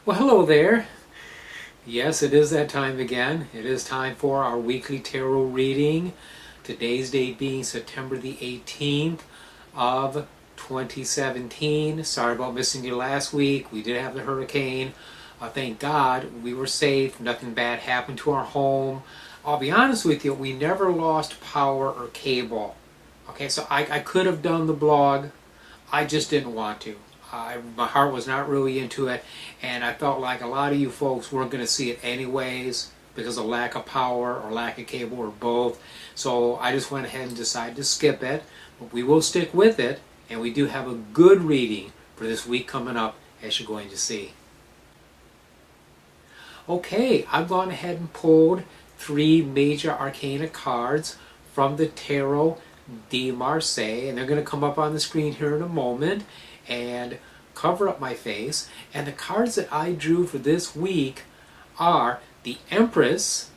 Well, hello there. Yes, it is that time again. It is time for our weekly tarot reading. Today's date being September the 18th of 2017. Sorry about missing you last week. We did have the hurricane. Thank God we were safe. Nothing bad happened to our home. I'll be honest with you, we never lost power or cable. Okay, so I could have done the blog. I just didn't want to. My heart was not really into it, and I felt like a lot of you folks weren't going to see it anyways because of lack of power or lack of cable or both. So I just went ahead and decided to skip it, but we will stick with it, and we do have a good reading for this week coming up, as you're going to see. Okay, I've gone ahead and pulled 3 major arcana cards from the Tarot de Marseille, and they're going to come up on the screen here in a moment and cover up my face. And the cards that I drew for this week are the Empress,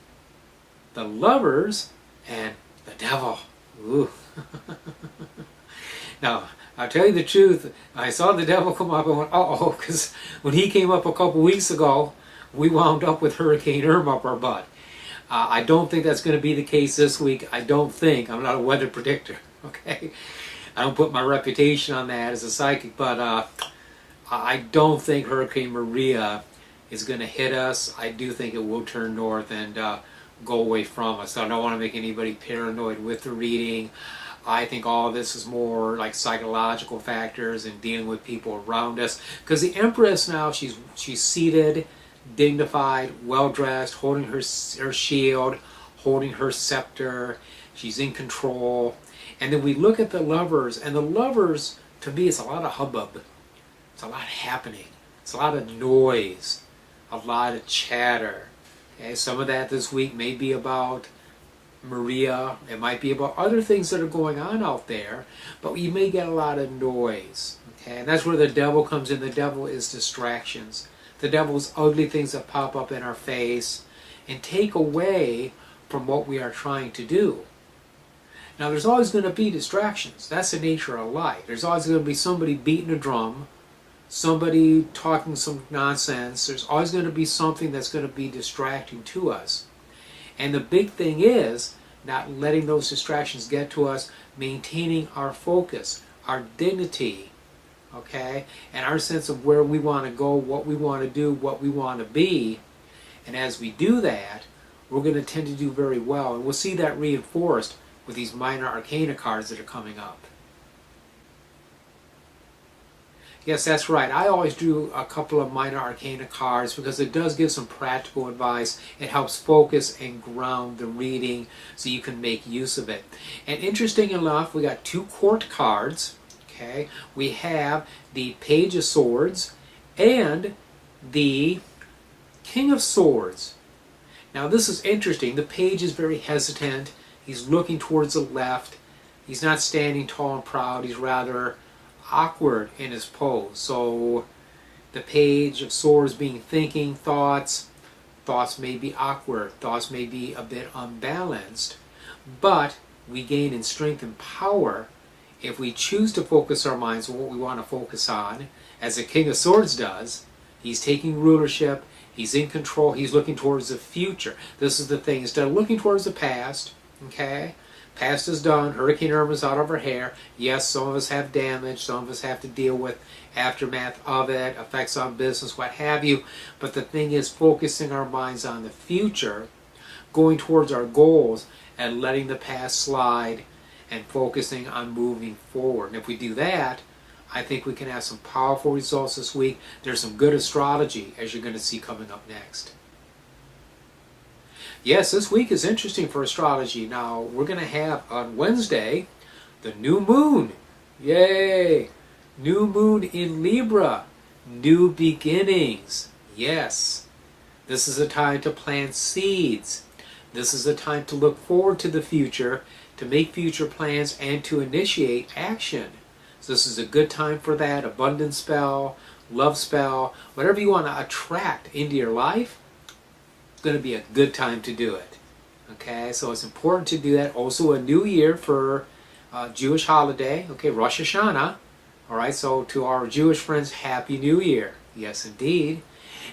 the Lovers, and the Devil. Ooh. Now, I'll tell you the truth, I saw the Devil come up and went, uh-oh, because when he came up a couple weeks ago, we wound up with Hurricane Irma up our butt. I don't think that's going to be the case this week. I don't think. I'm not a weather predictor, okay? I don't put my reputation on that as a psychic, but I don't think Hurricane Maria is going to hit us. I do think it will turn north and go away from us. So I don't want to make anybody paranoid with the reading. I think all of this is more like psychological factors and dealing with people around us. Because the Empress now, she's seated, dignified, well-dressed, holding her shield, holding her scepter. She's in control. And then we look at the Lovers, and the Lovers, to me, it's a lot of hubbub. It's a lot happening. It's a lot of noise, a lot of chatter. Okay, some of that this week may be about Maria. It might be about other things that are going on out there, but you may get a lot of noise. Okay, and that's where the Devil comes in. The Devil is distractions. The Devil is ugly things that pop up in our face and take away from what we are trying to do. Now, there's always going to be distractions. That's the nature of life. There's always going to be somebody beating a drum, somebody talking some nonsense. There's always going to be something that's going to be distracting to us. And the big thing is not letting those distractions get to us, maintaining our focus, our dignity, okay, and our sense of where we want to go, what we want to do, what we want to be. And as we do that, we're going to tend to do very well. And we'll see that reinforced with these minor arcana cards that are coming up. Yes, that's right. I always drew a couple of minor arcana cards because it does give some practical advice. It helps focus and ground the reading so you can make use of it. And interesting enough, we got 2 court cards. Okay, we have the Page of Swords and the King of Swords. Now this is interesting. The Page is very hesitant. He's looking towards the left. He's not standing tall and proud. He's rather awkward in his pose. So the Page of Swords being thinking thoughts may be awkward. Thoughts may be a bit unbalanced. But we gain in strength and power if we choose to focus our minds on what we want to focus on, as the King of Swords does. He's taking rulership. He's in control. He's looking towards the future. This is the thing. Instead of looking towards the past, okay, past is done. Hurricane Irma's out of our hair. Yes, some of us have damage. Some of us have to deal with aftermath of it, effects on business, what have you. But the thing is focusing our minds on the future, going towards our goals, and letting the past slide and focusing on moving forward. And if we do that, I think we can have some powerful results this week. There's some good astrology, as you're going to see coming up next. Yes, this week is interesting for astrology. Now, we're going to have on Wednesday the new moon. Yay! New moon in Libra. New beginnings. Yes. This is a time to plant seeds. This is a time to look forward to the future, to make future plans, and to initiate action. So this is a good time for that. Abundance spell, love spell, whatever you want to attract into your life, it's going to be a good time to do it. Okay, so it's important to do that. Also a new year for Jewish holiday, okay, Rosh Hashanah. All right, so to our Jewish friends, Happy New Year. Yes, indeed.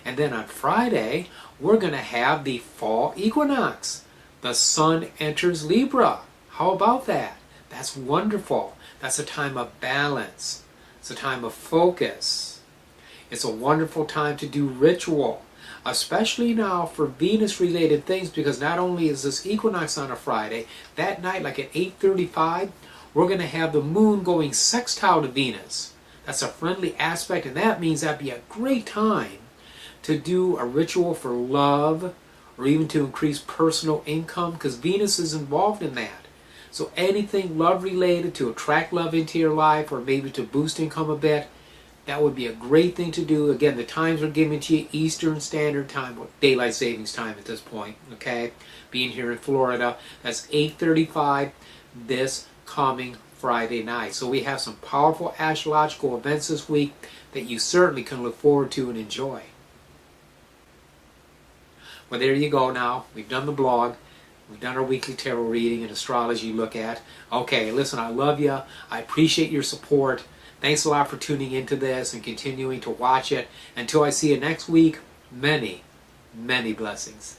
And then on Friday, we're going to have the fall equinox. The sun enters Libra. How about that? That's wonderful. That's a time of balance. It's a time of focus. It's a wonderful time to do ritual, especially now for Venus-related things, because not only is this equinox on a Friday, that night, like at 8:35, we're going to have the moon going sextile to Venus. That's a friendly aspect, and that means that'd be a great time to do a ritual for love or even to increase personal income, because Venus is involved in that. So anything love-related to attract love into your life or maybe to boost income a bit, that would be a great thing to do. Again, the times are given to you Eastern Standard Time, or Daylight Savings Time at this point, okay? Being here in Florida, that's 8:35 this coming Friday night. So we have some powerful astrological events this week that you certainly can look forward to and enjoy. Well, there you go now. We've done the blog. We've done our weekly tarot reading and astrology look at. Okay, listen, I love you. I appreciate your support. Thanks a lot for tuning into this and continuing to watch it. Until I see you next week, many, many blessings.